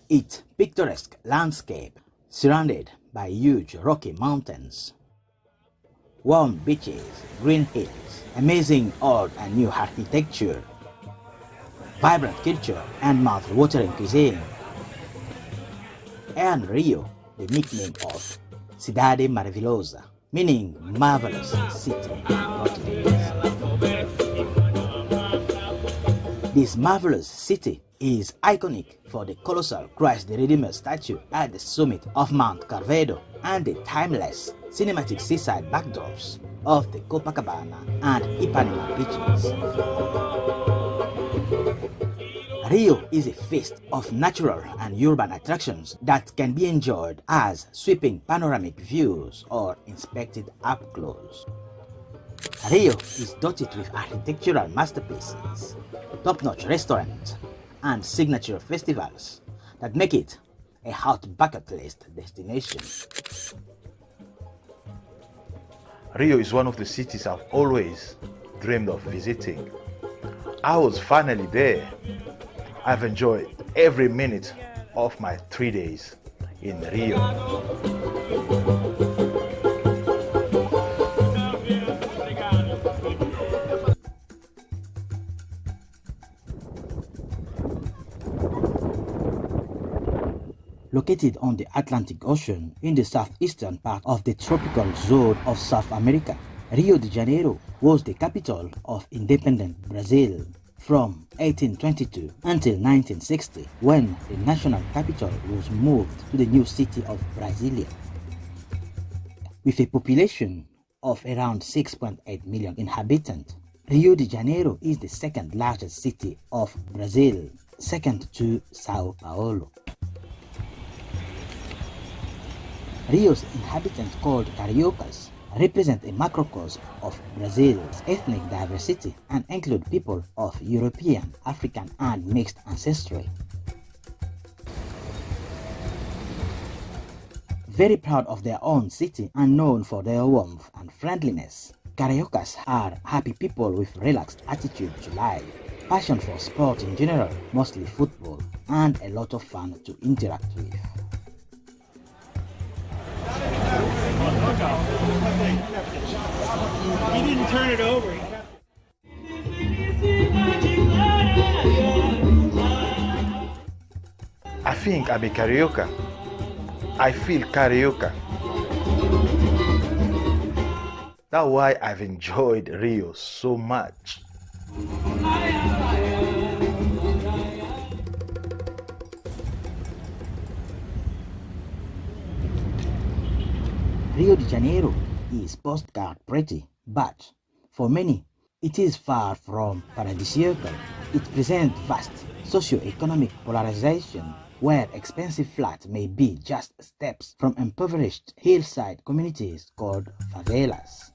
Its picturesque landscape, surrounded by huge rocky mountains, warm beaches, green hills, amazing old and new architecture, vibrant culture and mouth-watering cuisine, and Rio, the nickname of Cidade Maravilhosa, meaning Marvellous City in Portuguese. This marvelous city is iconic for the colossal Cristo Redentor statue at the summit of Mount Corcovado and the timeless cinematic seaside backdrops of the Copacabana and Ipanema beaches. Rio is a feast of natural and urban attractions that can be enjoyed as sweeping panoramic views or inspected up close. Rio is dotted with architectural masterpieces, top-notch restaurants, and signature festivals that make it a hot bucket list destination. Rio is one of the cities I've always dreamed of visiting. I was finally there. I've enjoyed every minute of my 3 days in Rio. Located on the Atlantic Ocean in the southeastern part of the tropical zone of South America, Rio de Janeiro was the capital of independent Brazil from 1822 until 1960, when the national capital was moved to the new city of Brasilia. With a population of around 6.8 million inhabitants, Rio de Janeiro is the second largest city of Brazil, second to Sao Paulo. Rio's inhabitants, called cariocas, represent a macrocosm of Brazil's ethnic diversity and include people of European, African, and mixed ancestry. Very proud of their own city and known for their warmth and friendliness, cariocas are happy people with relaxed attitude to life, passion for sport in general, mostly football, and a lot of fun to interact with. He didn't turn it over. I think I'm a carioca. I feel carioca. That's why I've enjoyed Rio so much. Rio de Janeiro is postcard pretty, but for many, it is far from paradisiacal. It presents vast socio-economic polarization, where expensive flats may be just steps from impoverished hillside communities called favelas.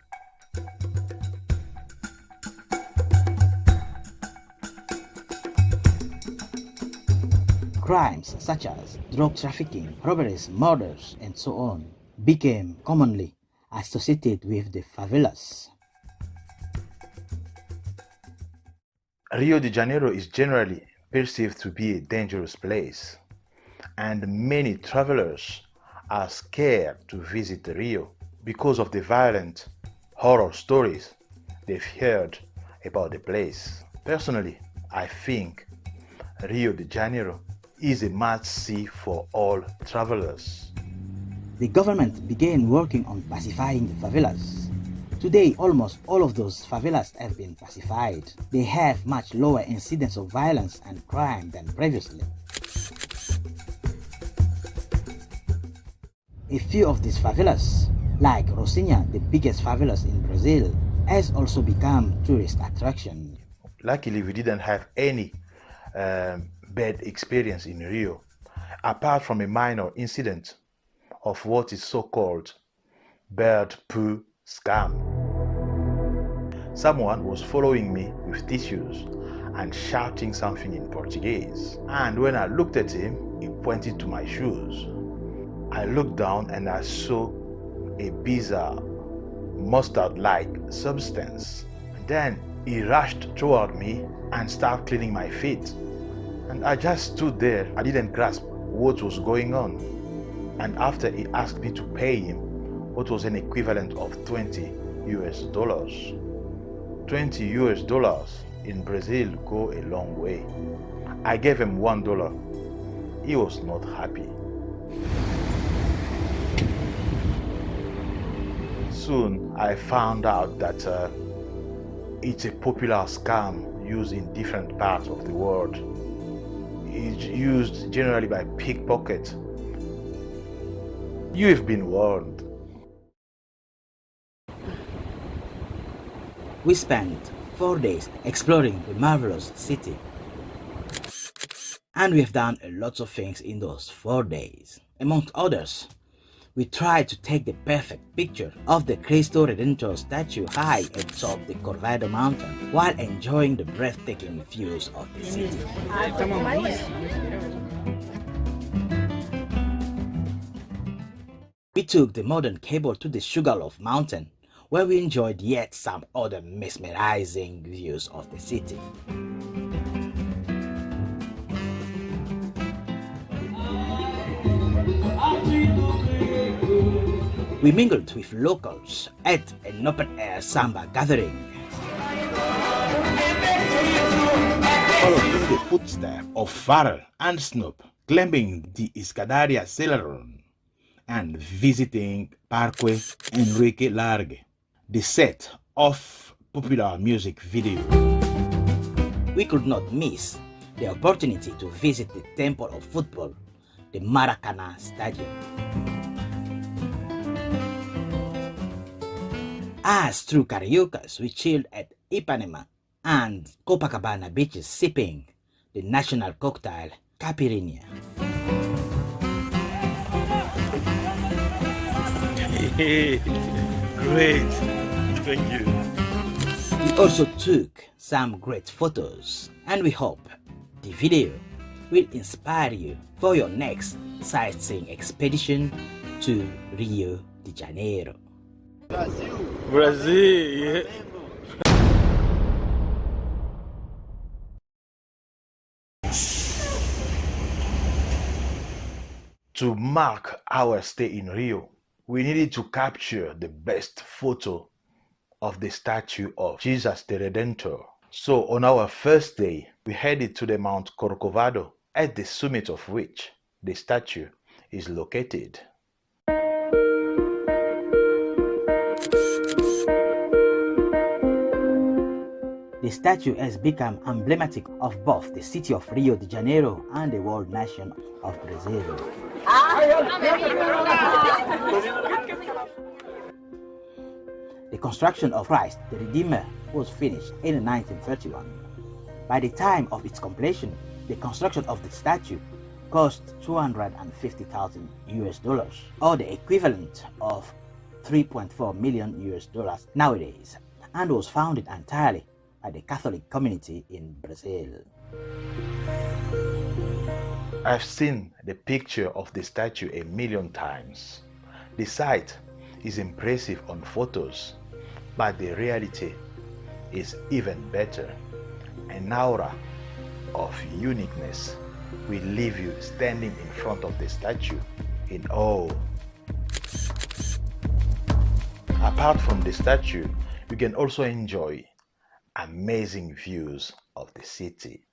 Crimes such as drug trafficking, robberies, murders, and so on became commonly associated with the favelas. Rio de Janeiro is generally perceived to be a dangerous place, and many travelers are scared to visit Rio because of the violent horror stories they've heard about the place. Personally, I think Rio de Janeiro is a must-see for all travelers. The government began working on pacifying the favelas. Today, almost all of those favelas have been pacified. They have much lower incidence of violence and crime than previously. A few of these favelas, like Rocinha, the biggest favelas in Brazil, has also become tourist attraction. Luckily, we didn't have any bad experience in Rio, apart from a minor incident of what is so-called bird poo scam. Someone was following me with tissues and shouting something in Portuguese, and when I looked at him, he pointed to my shoes. I looked down and I saw a bizarre mustard-like substance Then he rushed toward me and started cleaning my feet. And I just stood there. I didn't grasp what was going on. And after he asked me to pay him what was an equivalent of 20 US dollars. 20 US dollars in Brazil go a long way. I gave him $1. He was not happy. Soon I found out that it's a popular scam used in different parts of the world. It's used generally by pickpockets. You have been warned. We spent 4 days exploring the Marvellous City. And we have done a lot of things in those 4 days. Among others, we tried to take the perfect picture of the Cristo Redentor Statue High atop the Corcovado Mountain while enjoying the breathtaking views of the city. We took the modern cable to the Sugarloaf Mountain, where we enjoyed yet some other mesmerizing views of the city. We mingled with locals at an open-air samba gathering. Following the footsteps of Farrel and Snoop, climbing the Escadaria Selarón, and visiting Parque Enrique Largue, the set of popular music video. We could not miss the opportunity to visit the temple of football, the Maracan Stadium. As through cariocas, we chilled at Ipanema and Copacabana beaches sipping the national cocktail Caipirinha. Great, thank you. We also took some great photos, and we hope the video will inspire you for your next sightseeing expedition to Rio de Janeiro. Brazil. To mark our stay in Rio, we needed to capture the best photo of the statue of Jesus the Redentor. So on our first day, we headed to the Mount Corcovado, at the summit of which the statue is located. The statue has become emblematic of both the city of Rio de Janeiro and the world nation of Brazil. The construction of Christ the Redeemer was finished in 1931. By the time of its completion, the construction of the statue cost $250,000 US, or the equivalent of $3.4 million US nowadays, and was founded entirely by the Catholic community in Brazil. I've seen the picture of the statue a million times. The sight is impressive on photos, but the reality is even better. An aura of uniqueness will leave you standing in front of the statue in awe. Apart from the statue, you can also enjoy amazing views of the city.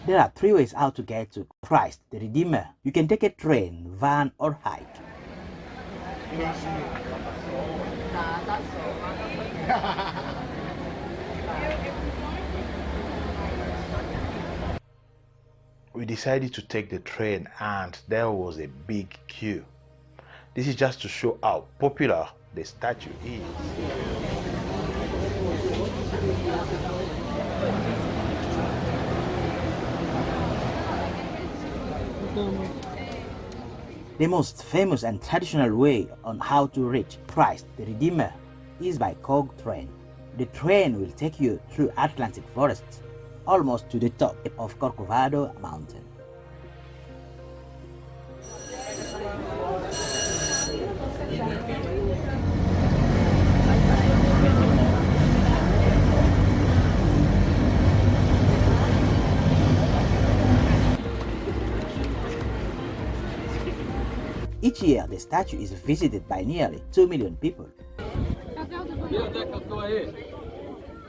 There are 3 ways how to get to Christ the Redeemer. You can take a train, van, or hike. We decided to take the train and there was a big queue. This is just to show how popular the statue is. The most famous and traditional way on how to reach Christ the Redeemer is by cog train. The train will take you through Atlantic forests, almost to the top of Corcovado Mountain. Each year, the statue is visited by nearly 2 million people.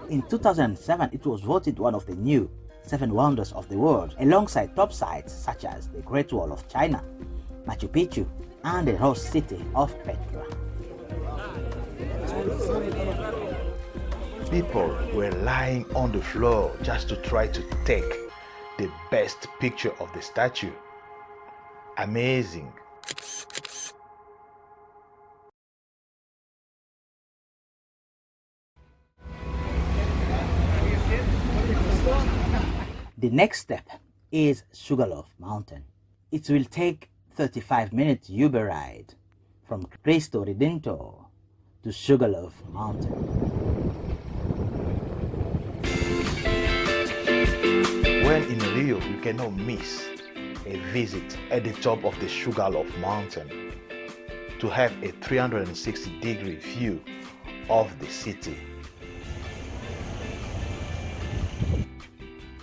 In 2007, it was voted one of the new 7 wonders of the world, alongside top sites such as the Great Wall of China, Machu Picchu, and the lost city of Petra. People were lying on the floor just to try to take the best picture of the statue. Amazing. The next step is Sugarloaf Mountain. It will take 35-minute Uber ride from Cristo Redentor to Sugarloaf Mountain. When in Rio, you cannot miss a visit at the top of the Sugarloaf Mountain to have a 360-degree view of the city.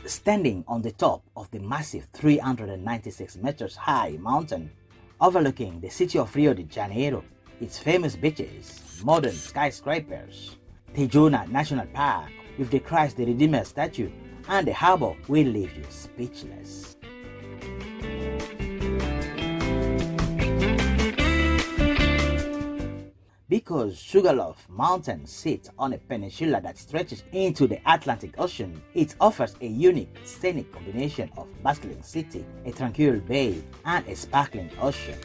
Standing on the top of the massive 396 meters high mountain overlooking the city of Rio de Janeiro, its famous beaches, modern skyscrapers, Tejona National Park with the Christ the Redeemer statue, and the harbor will leave you speechless. Because Sugarloaf Mountain sits on a peninsula that stretches into the Atlantic Ocean, it offers a unique scenic combination of bustling city, a tranquil bay, and a sparkling ocean.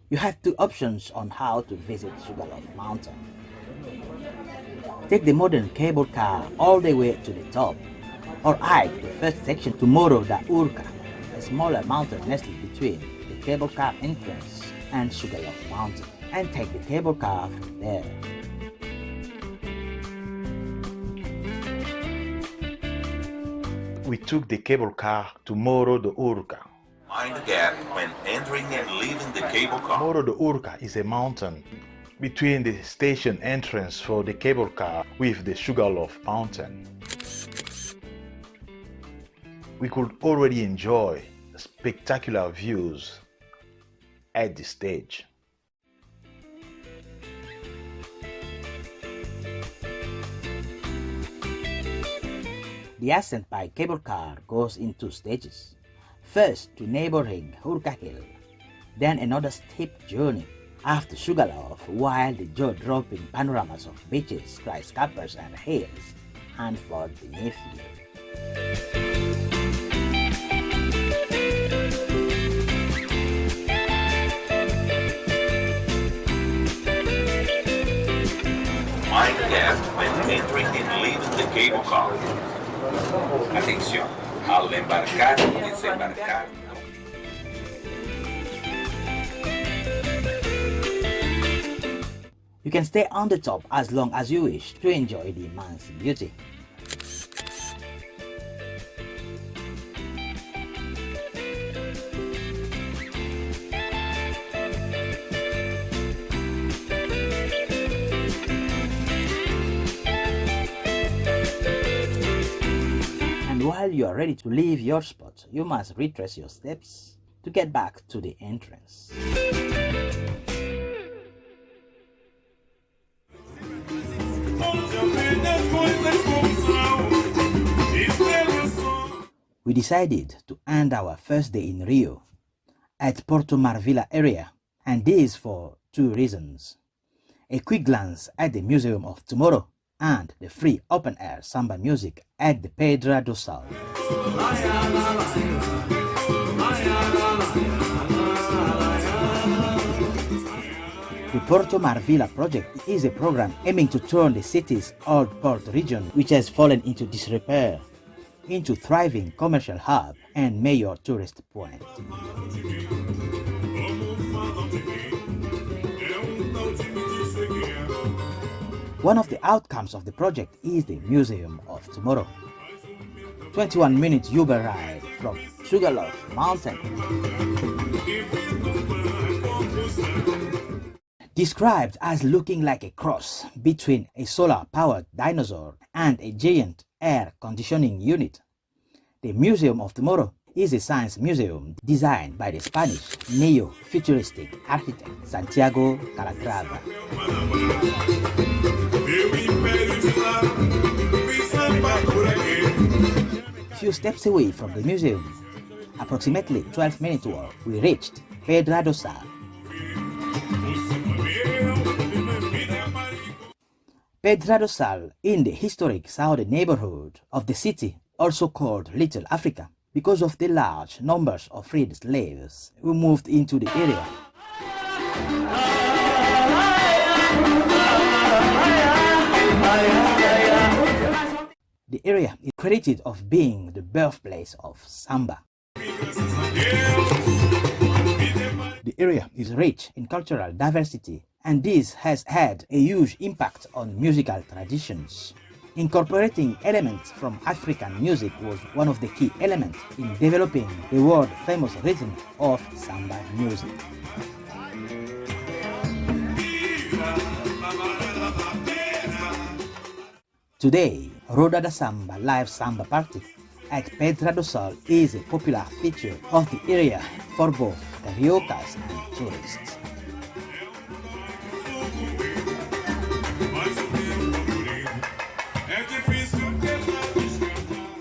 You have 2 options on how to visit Sugarloaf Mountain. Take the modern cable car all the way to the top, or hike the first section to Morro da Urca, a smaller mountain nestled between the cable car entrance and Sugarloaf Mountain, and take the cable car from there. We took the cable car to Morro da Urca. Mind the gap when entering and leaving the cable car. Morro da Urca is a mountain between the station entrance for the cable car with the Sugarloaf Mountain. We could already enjoy spectacular views at this stage. The ascent by cable car goes in 2 stages. First to neighboring Urca Hill, then another steep journey after Sugarloaf, while the jaw-dropping panoramas of beaches, skyscrapers and hills unfold beneath you. Mind the gap when entering and leaving the cable car. Atención, al embarcar y desembarcar. You can stay on the top as long as you wish to enjoy the immense beauty. And while you are ready to leave your spot, you must retrace your steps to get back to the entrance. We decided to end our first day in Rio at Porto Marvila area, and this for 2 reasons: a quick glance at the Museum of Tomorrow and the free open-air samba music at the Pedra do Sal. The Porto Marvila project is a program aiming to turn the city's old port region, which has fallen into disrepair, into thriving commercial hub and major tourist point. One of the outcomes of the project is the Museum of Tomorrow. 21-minute Uber ride from Sugarloaf Mountain. Described as looking like a cross between a solar-powered dinosaur and a giant air conditioning unit, the Museum of Tomorrow is a science museum designed by the Spanish neo-futuristic architect Santiago Calatrava. Few steps away from the museum, approximately 12-minute walk, we reached Pedra do Sal. Pedra do Sal in the historic southern neighborhood of the city, also called Little Africa, because of the large numbers of freed slaves who moved into the area. The area is credited of being the birthplace of samba. The area is rich in cultural diversity, and this has had a huge impact on musical traditions. Incorporating elements from African music was one of the key elements in developing the world-famous rhythm of samba music. Today, Roda da Samba live samba party at Pedra do Sal is a popular feature of the area for both cariocas and tourists.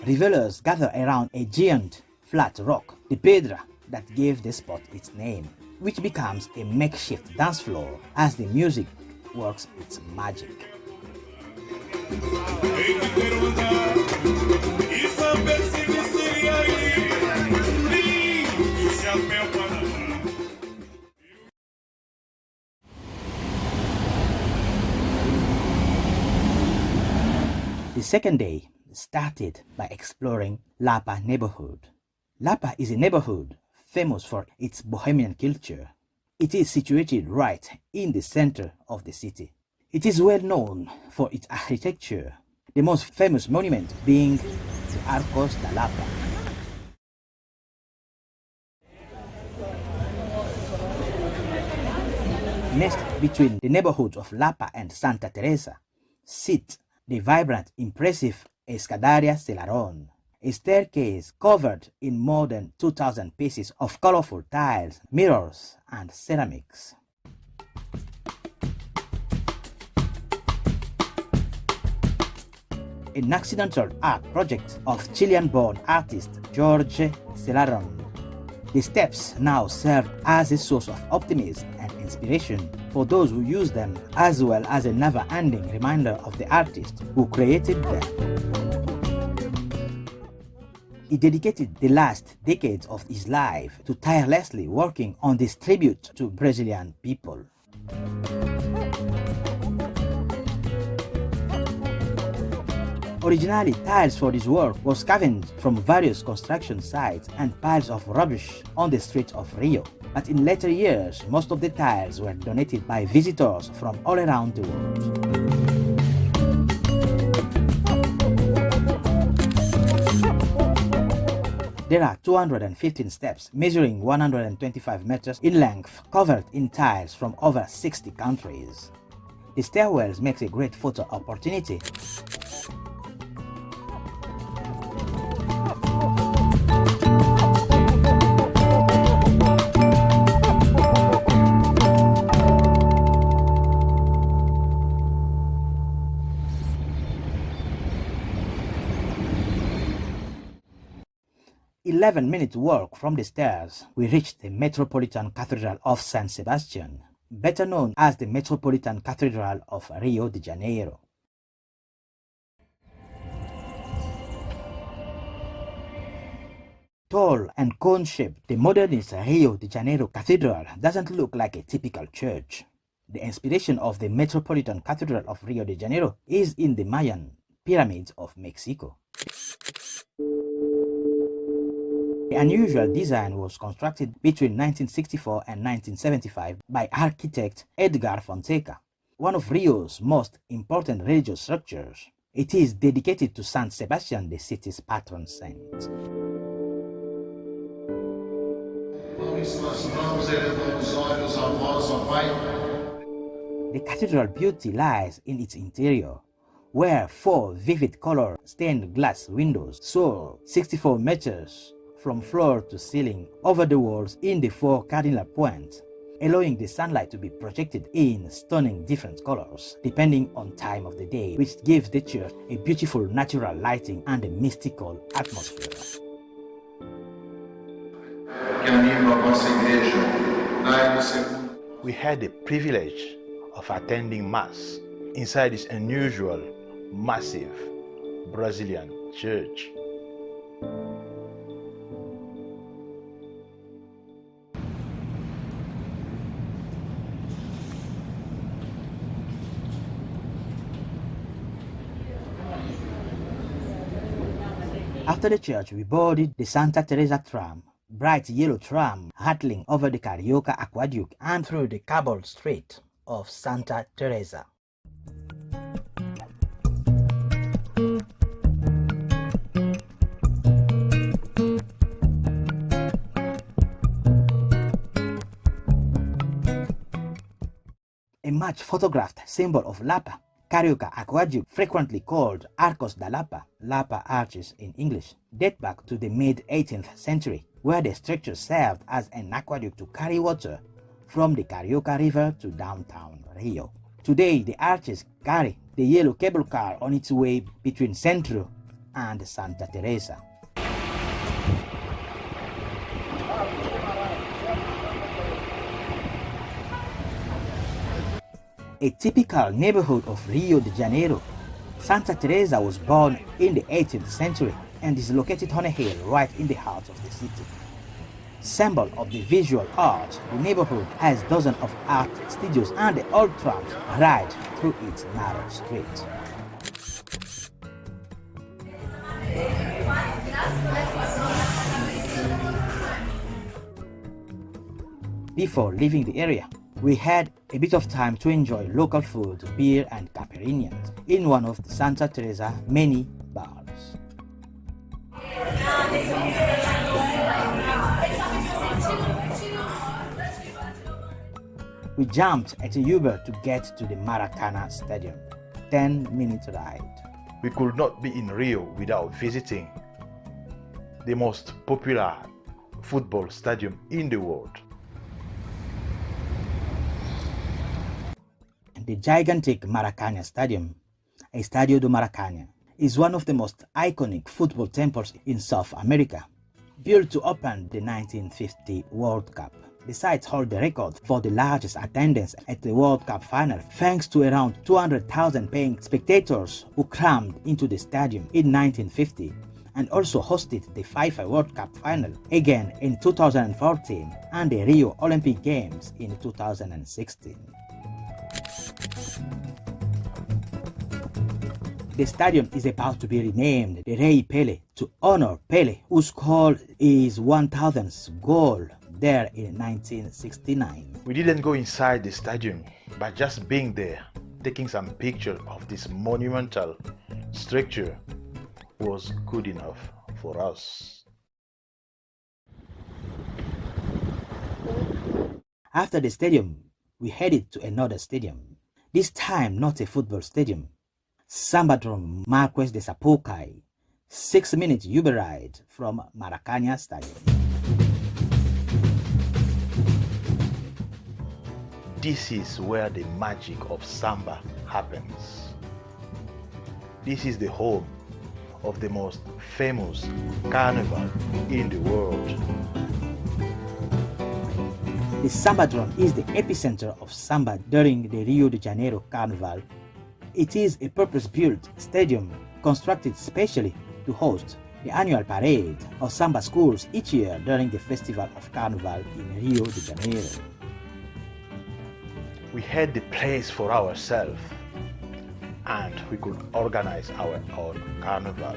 Revelers gather around a giant flat rock, the Pedra, that gave the spot its name, which becomes a makeshift dance floor as the music works its magic. The second day started by exploring Lapa neighborhood. Lapa is a neighborhood famous for its bohemian culture. It is situated right in the center of the city. It is well known for its architecture, the most famous monument being the Arcos da Lapa. Next, between the neighborhoods of Lapa and Santa Teresa, sit the vibrant, impressive Escadaria Selarón, a staircase covered in more than 2,000 pieces of colorful tiles, mirrors, and ceramics. An accidental art project of Chilean-born artist Jorge Celarón. The steps now serve as a source of optimism and inspiration for those who use them, as well as a never-ending reminder of the artist who created them. He dedicated the last decades of his life to tirelessly working on this tribute to Brazilian people. Originally, tiles for this work were scavenged from various construction sites and piles of rubbish on the streets of Rio. But in later years, most of the tiles were donated by visitors from all around the world. There are 215 steps measuring 125 meters in length covered in tiles from over 60 countries. The stairwells makes a great photo opportunity. An 11-minute walk from the stairs, we reached the Metropolitan Cathedral of San Sebastian, better known as the Metropolitan Cathedral of Rio de Janeiro. Tall and cone-shaped, the modernist Rio de Janeiro Cathedral doesn't look like a typical church. The inspiration of the Metropolitan Cathedral of Rio de Janeiro is in the Mayan pyramids of Mexico. The unusual design was constructed between 1964 and 1975 by architect Edgar Fonseca, one of Rio's most important religious structures. It is dedicated to Saint Sebastian, the city's patron saint. The cathedral beauty lies in its interior, where 4 vivid color stained glass windows soar 64 meters from floor to ceiling over the walls in the 4 cardinal points, allowing the sunlight to be projected in stunning different colors depending on time of the day, which gives the church a beautiful natural lighting and a mystical atmosphere. We had the privilege of attending Mass inside this unusual, massive Brazilian church. After the church, we boarded the Santa Teresa tram, bright yellow tram hurtling over the Carioca aqueduct and through the cobbled street of Santa Teresa. A much photographed symbol of Lapa, Carioca aqueduct, frequently called Arcos da Lapa, Lapa arches in English, date back to the mid-18th century, where the structure served as an aqueduct to carry water from the Carioca River to downtown Rio. Today, the arches carry the yellow cable car on its way between Centro and Santa Teresa. A typical neighborhood of Rio de Janeiro, Santa Teresa was born in the 18th century and is located on a hill right in the heart of the city. Symbol of the visual art, the neighborhood has dozens of art studios and the old trams ride through its narrow street. Before leaving the area, we had a bit of time to enjoy local food, beer and caipirinha in one of the Santa Teresa many bars. We jumped at a Uber to get to the Maracan Stadium, 10-minute ride. We could not be in Rio without visiting the most popular football stadium in the world. The gigantic Maracanã Stadium, Estadio do Maracanã, is one of the most iconic football temples in South America. Built to open the 1950 World Cup, the site holds the record for the largest attendance at the World Cup final, thanks to around 200,000 paying spectators who crammed into the stadium in 1950, and also hosted the FIFA World Cup final again in 2014 and the Rio Olympic Games in 2016. The stadium is about to be renamed the Rei Pelé to honor Pelé, whose goal is 1000th goal there in 1969. We didn't go inside the stadium, but just being there, taking some pictures of this monumental structure was good enough for us. After the stadium, we headed to another stadium, this time not a football stadium. Sambadrome Marquês de Sapucaí, 6-minute Uber ride from Maracanã Stadium. This is where the magic of samba happens. This is the home of the most famous carnival in the world. The Sambadrome is the epicenter of samba during the Rio de Janeiro Carnival. It is a purpose-built stadium constructed specially to host the annual parade of samba schools each year during the Festival of Carnival in Rio de Janeiro. We had the place for ourselves and we could organize our own carnival.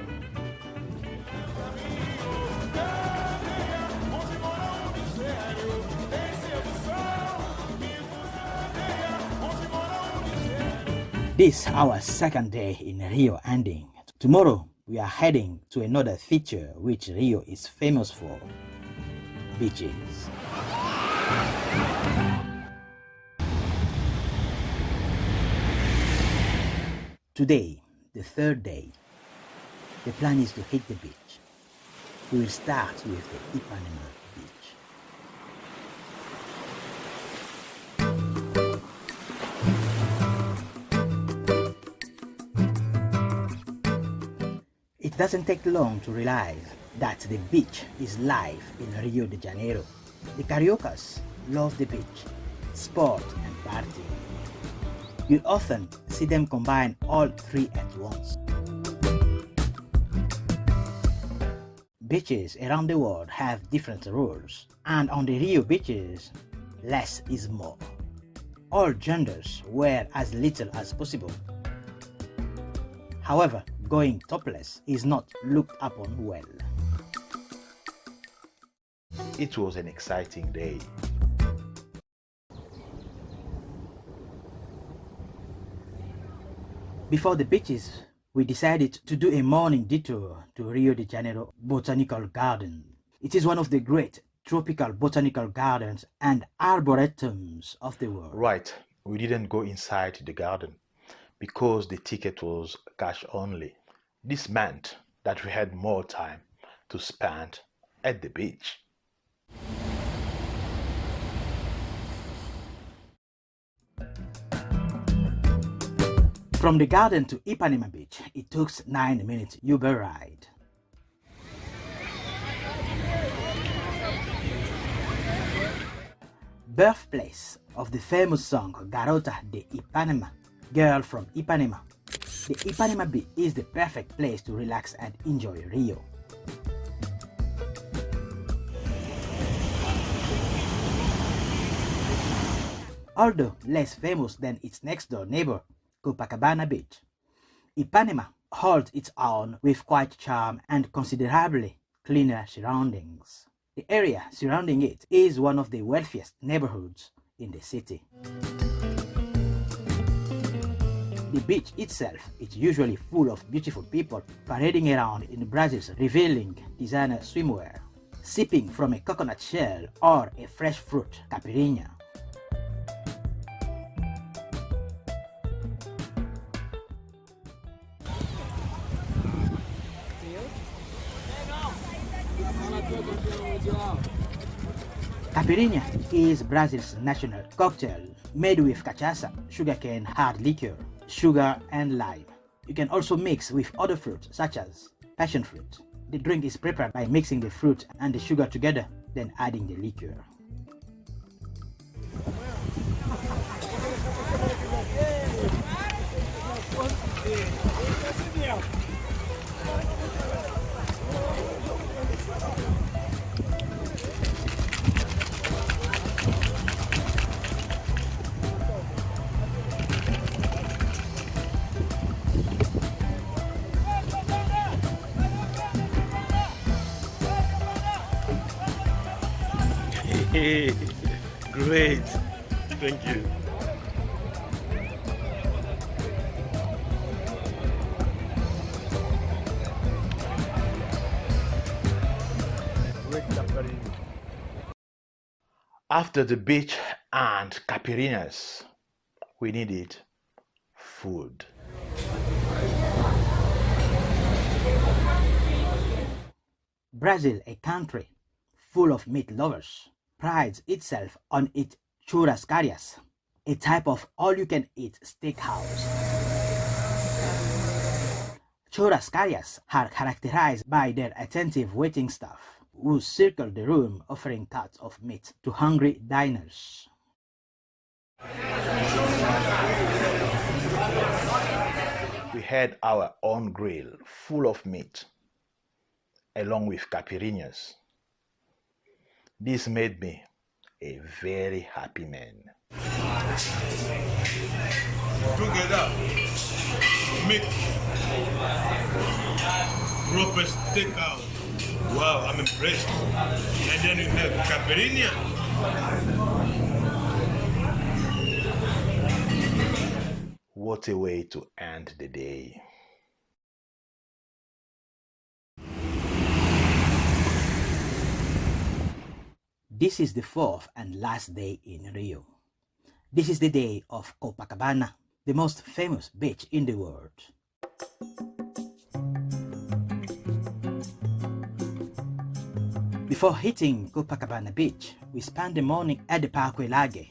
This our second day in Rio ending. Tomorrow we are heading to another feature which Rio is famous for: beaches. Today, the third day, the plan is to hit the beach. We will start with the Ipanema beach. It doesn't take long to realize that the beach is live in Rio de Janeiro. The cariocas love the beach, sport and party. You'll often see them combine all three at once. Beaches around the world have different rules, and on the Rio beaches, less is more. All genders wear as little as possible. However, going topless is not looked upon well. It was an exciting day. Before the beaches, we decided to do a morning detour to Rio de Janeiro Botanical Garden. It is one of the great tropical botanical gardens and arboretums of the world. Right, we didn't go inside the garden because the ticket was cash only. This meant that we had more time to spend at the beach. From the garden to Ipanema beach, it took 9 minutes Uber ride. Birthplace of the famous song Garota de Ipanema, Girl from Ipanema. The Ipanema beach is the perfect place to relax and enjoy Rio. Although less famous than its next door neighbor, Copacabana beach, Ipanema holds its own with quite charm and considerably cleaner surroundings. The area surrounding it is one of the wealthiest neighborhoods in the city. The beach itself is usually full of beautiful people parading around in Brazil's revealing designer swimwear, sipping from a coconut shell or a fresh fruit, caipirinha. Caipirinha is Brazil's national cocktail made with cachaça, sugarcane hard liquor, sugar and lime. You can also mix with other fruits such as passion fruit. The drink is prepared by mixing the fruit and the sugar together, then adding the liquor. Great, thank you. After the beach and caipirinhas, we needed food. Brazil, a country full of meat lovers, prides itself on its churrascarias, a type of all-you-can-eat steakhouse. Churrascarias are characterized by their attentive waiting staff, who circle the room offering cuts of meat to hungry diners. We had our own grill full of meat, along with caipirinhas. This made me a very happy man. Together, meat, proper steakhouse. Wow, I'm impressed. And then you have caipirinha. What a way to end the day. This is the fourth and last day in Rio. This is the day of Copacabana, the most famous beach in the world. Before hitting Copacabana beach, we spent the morning at the Parque Largue.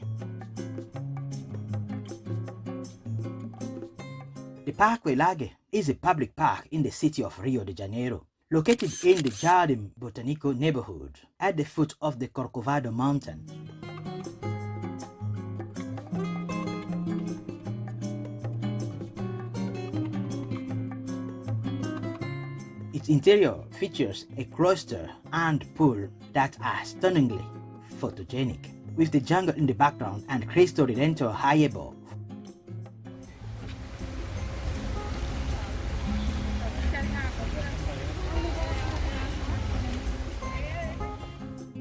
The Parque Largue is a public park in the city of Rio de Janeiro, located in the Jardim Botanico neighborhood at the foot of the Corcovado Mountain. Its interior features a cloister and pool that are stunningly photogenic, with the jungle in the background and Cristo Redentor High above.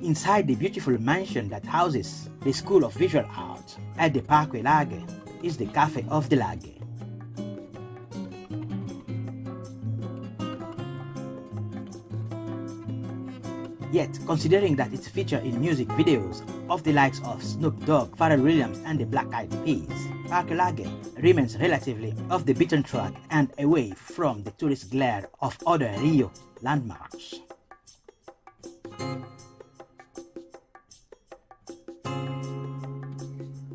Inside the beautiful mansion that houses the School of Visual Art at the Parque Largue is the Cafe of the Largue. Yet, considering that it's featured in music videos of the likes of Snoop Dogg, Farrel Williams and the Black Eyed Peas, Parque Largue remains relatively off the beaten track and away from the tourist glare of other Rio landmarks.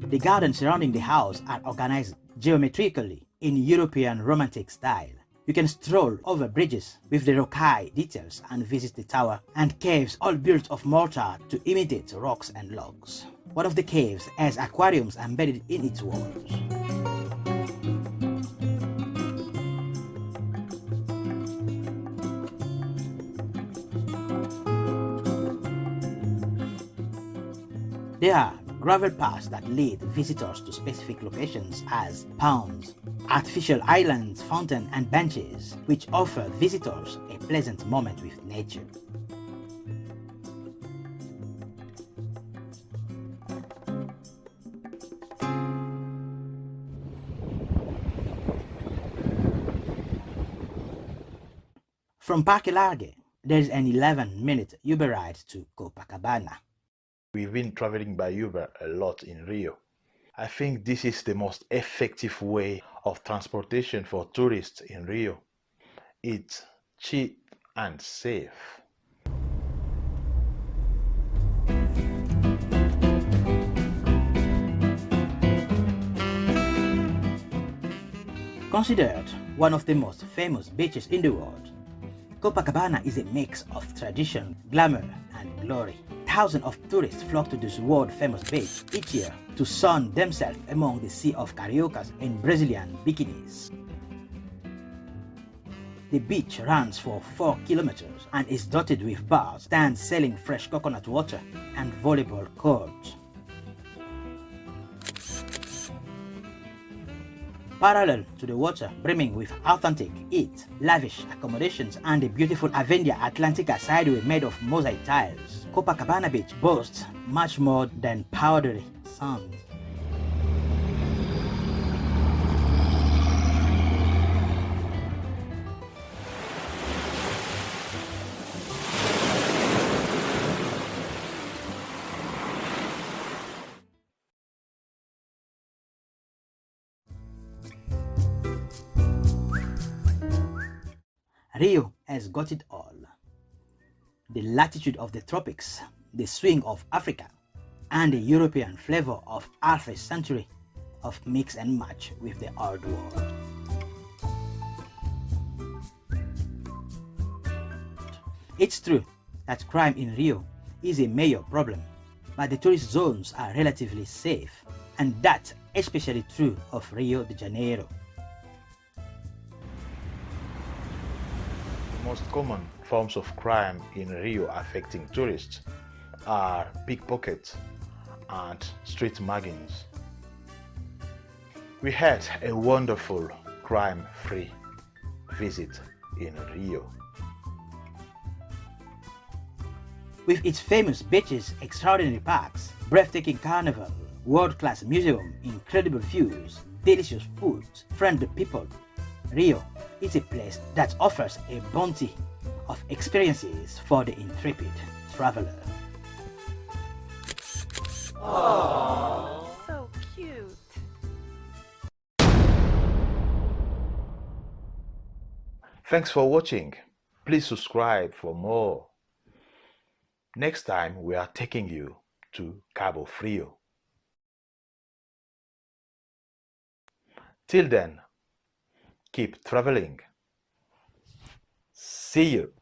The gardens surrounding the house are organized geometrically in European romantic style. You can stroll over bridges with the rocaille details and visit the tower and caves all built of mortar to imitate rocks and logs. One of the caves has aquariums embedded in its walls. There are gravel paths that lead visitors to specific locations as ponds, artificial islands, fountains, and benches, which offer visitors a pleasant moment with nature. From Parque Largue, there is an 11-minute Uber ride to Copacabana. We've been traveling by Uber a lot in Rio. I think this is the most effective way of transportation for tourists in Rio. It's cheap and safe. Considered one of the most famous beaches in the world, Copacabana is a mix of tradition, glamour, and glory. Thousands of tourists flock to this world-famous beach each year to sun themselves among the sea of cariocas and Brazilian bikinis. The beach runs for 4 kilometers and is dotted with bars, stands selling fresh coconut water, and volleyball courts. Parallel to the water, brimming with authentic, lavish accommodations and a beautiful Avenida Atlantica sideway made of mosaic tiles, Copacabana Beach boasts much more than powdery sand. Rio has got it all. The latitude of the tropics, the swing of Africa, and the European flavor of half a century of mix and match with the old world. It's true that crime in Rio is a major problem, but the tourist zones are relatively safe, and that's especially true of Rio de Janeiro. Most common forms of crime in Rio affecting tourists are pickpockets and street muggings. We had a wonderful crime-free visit in Rio. With its famous beaches, extraordinary parks, breathtaking carnival, world-class museum, incredible views, delicious food, friendly people. Rio is a place that offers a bounty of experiences for the intrepid traveler. So cute. Thanks for watching. Please subscribe for more. Next time we are taking you to Cabo Frio. Till then, keep traveling. See you.